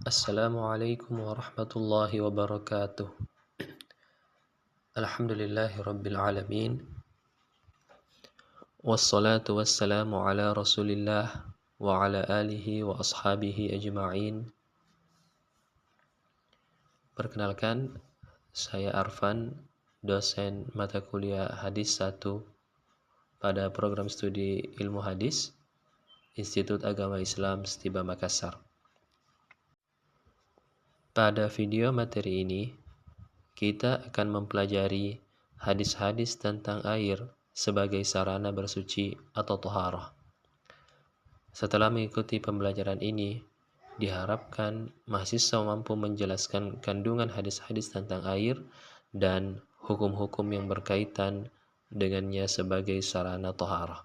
Assalamualaikum warahmatullahi wabarakatuh. Alhamdulillahi rabbil alamin. Wassalatu wassalamu ala rasulillah wa ala alihi wa ashabihi ajma'in. Perkenalkan, saya Arfan, dosen mata kuliah Hadis 1 pada program studi Ilmu Hadis Institut Agama Islam Stiba Makassar. Pada video materi ini, kita akan mempelajari hadis-hadis tentang air sebagai sarana bersuci atau toharah. Setelah mengikuti pembelajaran ini, diharapkan mahasiswa mampu menjelaskan kandungan hadis-hadis tentang air dan hukum-hukum yang berkaitan dengannya sebagai sarana toharah.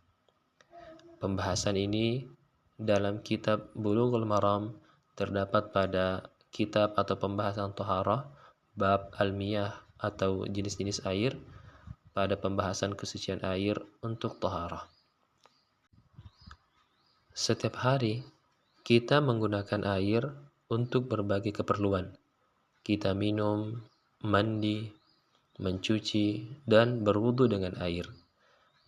Pembahasan ini dalam kitab Bulughul Maram terdapat pada kitab atau pembahasan toharah bab al-miyah atau jenis-jenis air pada pembahasan kesucian air untuk toharah. Setiap hari kita menggunakan air untuk berbagai keperluan. Kita minum, mandi, mencuci, dan berwudu dengan air.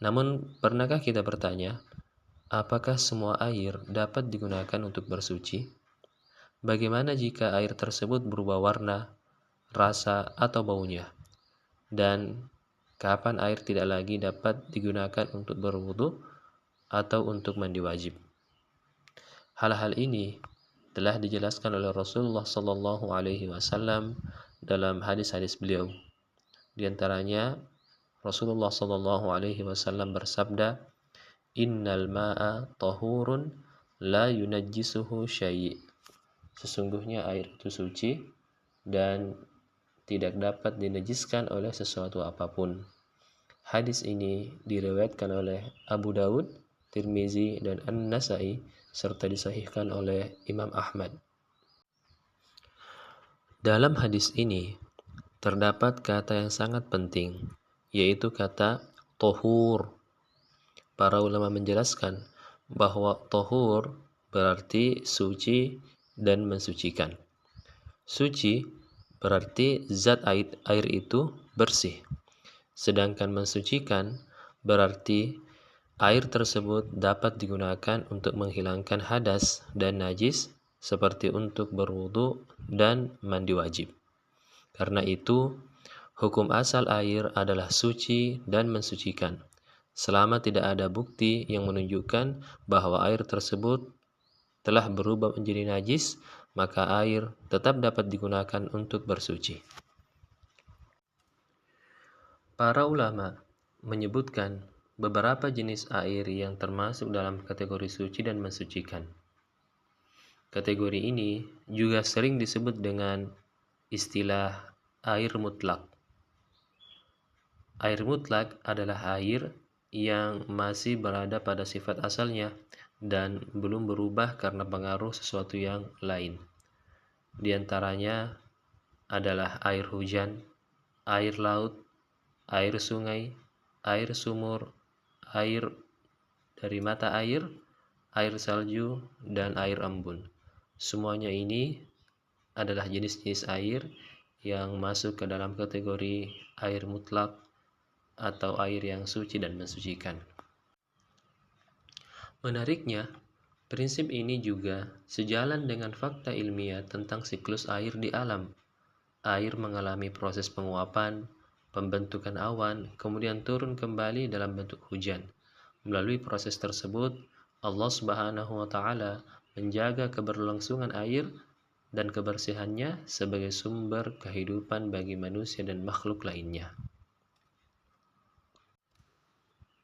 Namun, pernahkah kita bertanya, apakah semua air dapat digunakan untuk bersuci? Bagaimana jika air tersebut berubah warna, rasa, atau baunya? Dan kapan air tidak lagi dapat digunakan untuk berwudu atau untuk mandi wajib? Hal-hal ini telah dijelaskan oleh Rasulullah Sallallahu Alaihi Wasallam dalam hadis-hadis beliau. Di antaranya Rasulullah Sallallahu Alaihi Wasallam bersabda, "Innal ma'a tahurun la yunajjisuhu syai'." Sesungguhnya air itu suci dan tidak dapat dinajiskan oleh sesuatu apapun. Hadis ini diriwayatkan oleh Abu Daud, Tirmizi, dan An-Nasai serta disahihkan oleh Imam Ahmad. Dalam hadis ini terdapat kata yang sangat penting, yaitu kata tohur. Para ulama menjelaskan bahwa tohur berarti suci dan mensucikan. Suci berarti zat air itu bersih, sedangkan mensucikan berarti air tersebut dapat digunakan untuk menghilangkan hadas dan najis seperti untuk berwudu dan mandi wajib. Karena itu, hukum asal air adalah suci dan mensucikan. Selama tidak ada bukti yang menunjukkan bahwa air tersebut telah berubah menjadi najis, maka air tetap dapat digunakan untuk bersuci. Para ulama menyebutkan beberapa jenis air yang termasuk dalam kategori suci dan mensucikan. Kategori ini juga sering disebut dengan istilah air mutlak. Air mutlak adalah air yang masih berada pada sifat asalnya dan belum berubah karena pengaruh sesuatu yang lain. Di antaranya adalah air hujan, air laut, air sungai, air sumur, air dari mata air, air salju, dan air embun. Semuanya ini adalah jenis-jenis air yang masuk ke dalam kategori air mutlak atau air yang suci dan mensucikan. Menariknya, prinsip ini juga sejalan dengan fakta ilmiah tentang siklus air di alam. Air mengalami proses penguapan, pembentukan awan, kemudian turun kembali dalam bentuk hujan. Melalui proses tersebut, Allah Subhanahu wa Ta'ala menjaga keberlangsungan air dan kebersihannya sebagai sumber kehidupan bagi manusia dan makhluk lainnya.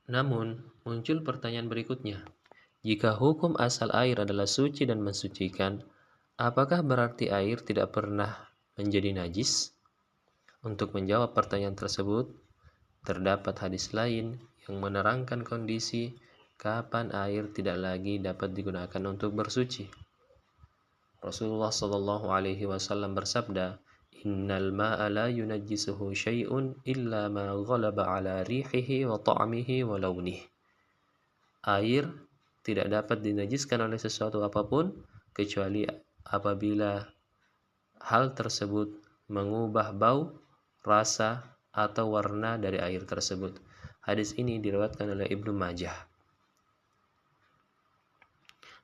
Namun, muncul pertanyaan berikutnya. Jika hukum asal air adalah suci dan mensucikan, apakah berarti air tidak pernah menjadi najis? Untuk menjawab pertanyaan tersebut, terdapat hadis lain yang menerangkan kondisi kapan air tidak lagi dapat digunakan untuk bersuci. Rasulullah Shallallahu Alaihi Wasallam bersabda, "Innal ma'a la yunajjisuhu syai'un illa ma ghalaba ala rihihi wa ta'amihi wa lawnihi." Air tidak dapat dinajiskan oleh sesuatu apapun kecuali apabila hal tersebut mengubah bau, rasa, atau warna dari air tersebut. Hadis ini diriwayatkan oleh Ibnu Majah.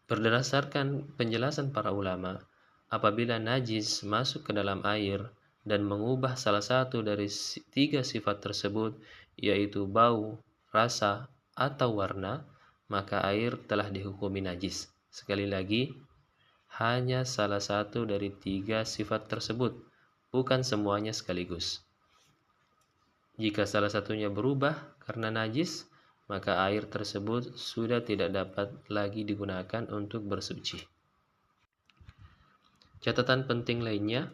Berdasarkan penjelasan para ulama, apabila najis masuk ke dalam air dan mengubah salah satu dari tiga sifat tersebut, yaitu bau, rasa, atau warna, maka air telah dihukumi najis. Sekali lagi, hanya salah satu dari tiga sifat tersebut, bukan semuanya sekaligus. Jika salah satunya berubah karena najis, maka air tersebut sudah tidak dapat lagi digunakan untuk bersuci. Catatan penting lainnya,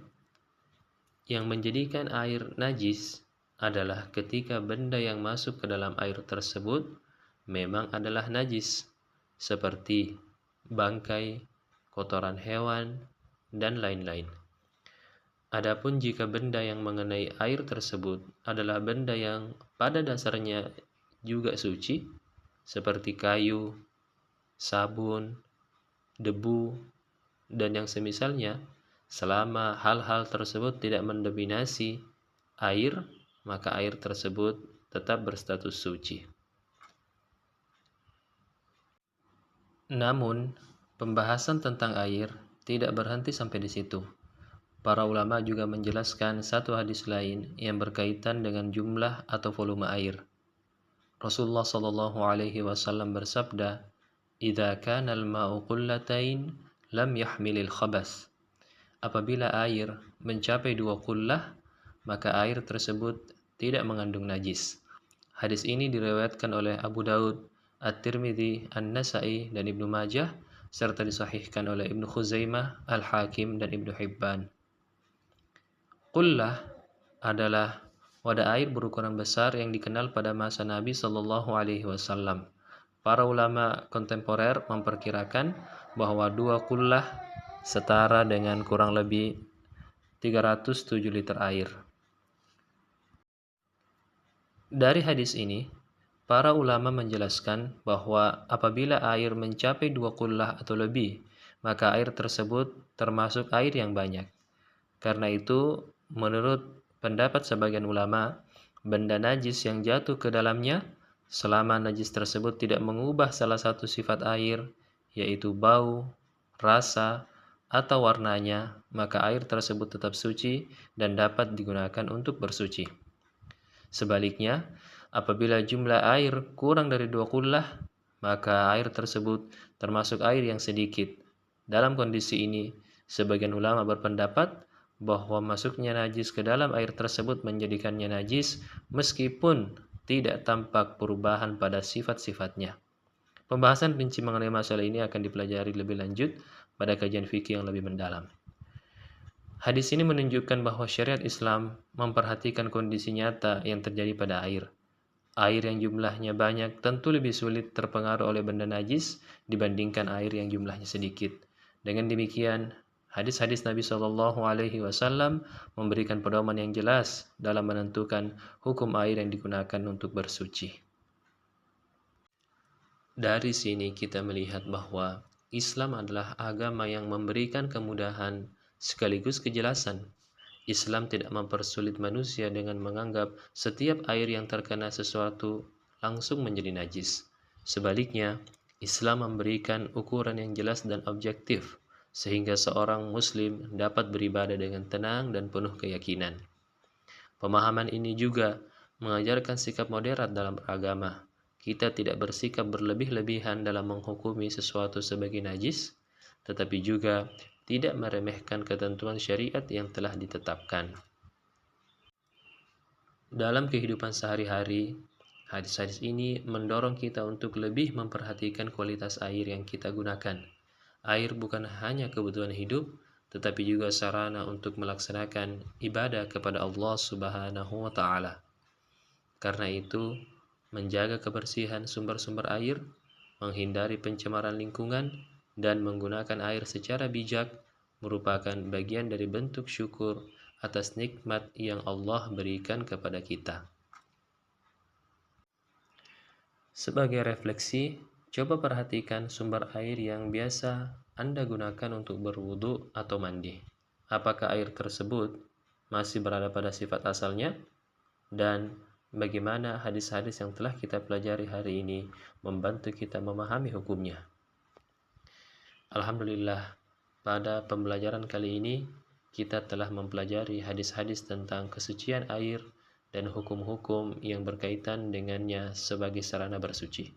yang menjadikan air najis adalah ketika benda yang masuk ke dalam air tersebut memang adalah najis, seperti bangkai, kotoran hewan, dan lain-lain. Adapun jika benda yang mengenai air tersebut adalah benda yang pada dasarnya juga suci, seperti kayu, sabun, debu, dan yang semisalnya, selama hal-hal tersebut tidak mendominasi air, maka air tersebut tetap berstatus suci. Namun, pembahasan tentang air tidak berhenti sampai di situ. Para ulama juga menjelaskan satu hadis lain yang berkaitan dengan jumlah atau volume air. Rasulullah Shallallahu Alaihi Wasallam bersabda, "Idza kana al-ma'u qullatain, lam yahmilil khabas." Apabila air mencapai 2 qullah, maka air tersebut tidak mengandung najis. Hadis ini diriwayatkan oleh Abu Daud, At-Tirmidzi, An-Nasa'i, dan Ibnu Majah, serta disahihkan oleh Ibnu Khuzaimah, Al-Hakim, dan Ibnu Hibban. Qullah adalah wadah air berukuran besar yang dikenal pada masa Nabi Shallallahu Alaihi Wasallam. Para ulama kontemporer memperkirakan bahwa 2 qullah setara dengan kurang lebih 307 liter air. Dari hadis ini, para ulama menjelaskan bahwa apabila air mencapai 2 qullah atau lebih, maka air tersebut termasuk air yang banyak. Karena itu, menurut pendapat sebagian ulama, benda najis yang jatuh ke dalamnya, selama najis tersebut tidak mengubah salah satu sifat air, yaitu bau, rasa, atau warnanya, maka air tersebut tetap suci dan dapat digunakan untuk bersuci. Sebaliknya, apabila jumlah air kurang dari 2 qullah, maka air tersebut termasuk air yang sedikit. Dalam kondisi ini, sebagian ulama berpendapat bahwa masuknya najis ke dalam air tersebut menjadikannya najis meskipun tidak tampak perubahan pada sifat-sifatnya. Pembahasan rinci mengenai masalah ini akan dipelajari lebih lanjut pada kajian fikih yang lebih mendalam. Hadis ini menunjukkan bahwa syariat Islam memperhatikan kondisi nyata yang terjadi pada air. Air yang jumlahnya banyak tentu lebih sulit terpengaruh oleh benda najis dibandingkan air yang jumlahnya sedikit. Dengan demikian, hadis-hadis Nabi Shallallahu Alaihi Wasallam memberikan pedoman yang jelas dalam menentukan hukum air yang digunakan untuk bersuci. Dari sini kita melihat bahwa Islam adalah agama yang memberikan kemudahan sekaligus kejelasan. Islam tidak mempersulit manusia dengan menganggap setiap air yang terkena sesuatu langsung menjadi najis. Sebaliknya, Islam memberikan ukuran yang jelas dan objektif, sehingga seorang muslim dapat beribadah dengan tenang dan penuh keyakinan. Pemahaman ini juga mengajarkan sikap moderat dalam beragama. Kita tidak bersikap berlebih-lebihan dalam menghukumi sesuatu sebagai najis, tetapi juga tidak meremehkan ketentuan syariat yang telah ditetapkan. Dalam kehidupan sehari-hari, hadis-hadis ini mendorong kita untuk lebih memperhatikan kualitas air yang kita gunakan. Air bukan hanya kebutuhan hidup, tetapi juga sarana untuk melaksanakan ibadah kepada Allah Subhanahu wa Ta'ala. Karena itu, menjaga kebersihan sumber-sumber air, menghindari pencemaran lingkungan, dan menggunakan air secara bijak merupakan bagian dari bentuk syukur atas nikmat yang Allah berikan kepada kita. Sebagai refleksi, coba perhatikan sumber air yang biasa Anda gunakan untuk berwudu atau mandi. apakah air tersebut masih berada pada sifat asalnya, dan bagaimana hadis-hadis yang telah kita pelajari hari ini membantu kita memahami hukumnya. Alhamdulillah, pada pembelajaran kali ini kita telah mempelajari hadis-hadis tentang kesucian air dan hukum-hukum yang berkaitan dengannya sebagai sarana bersuci.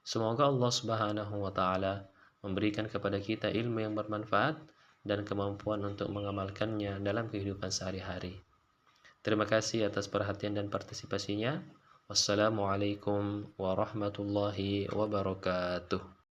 Semoga Allah Subhanahu wa taala memberikan kepada kita ilmu yang bermanfaat dan kemampuan untuk mengamalkannya dalam kehidupan sehari-hari. Terima kasih atas perhatian dan partisipasinya. Wassalamualaikum warahmatullahi wabarakatuh.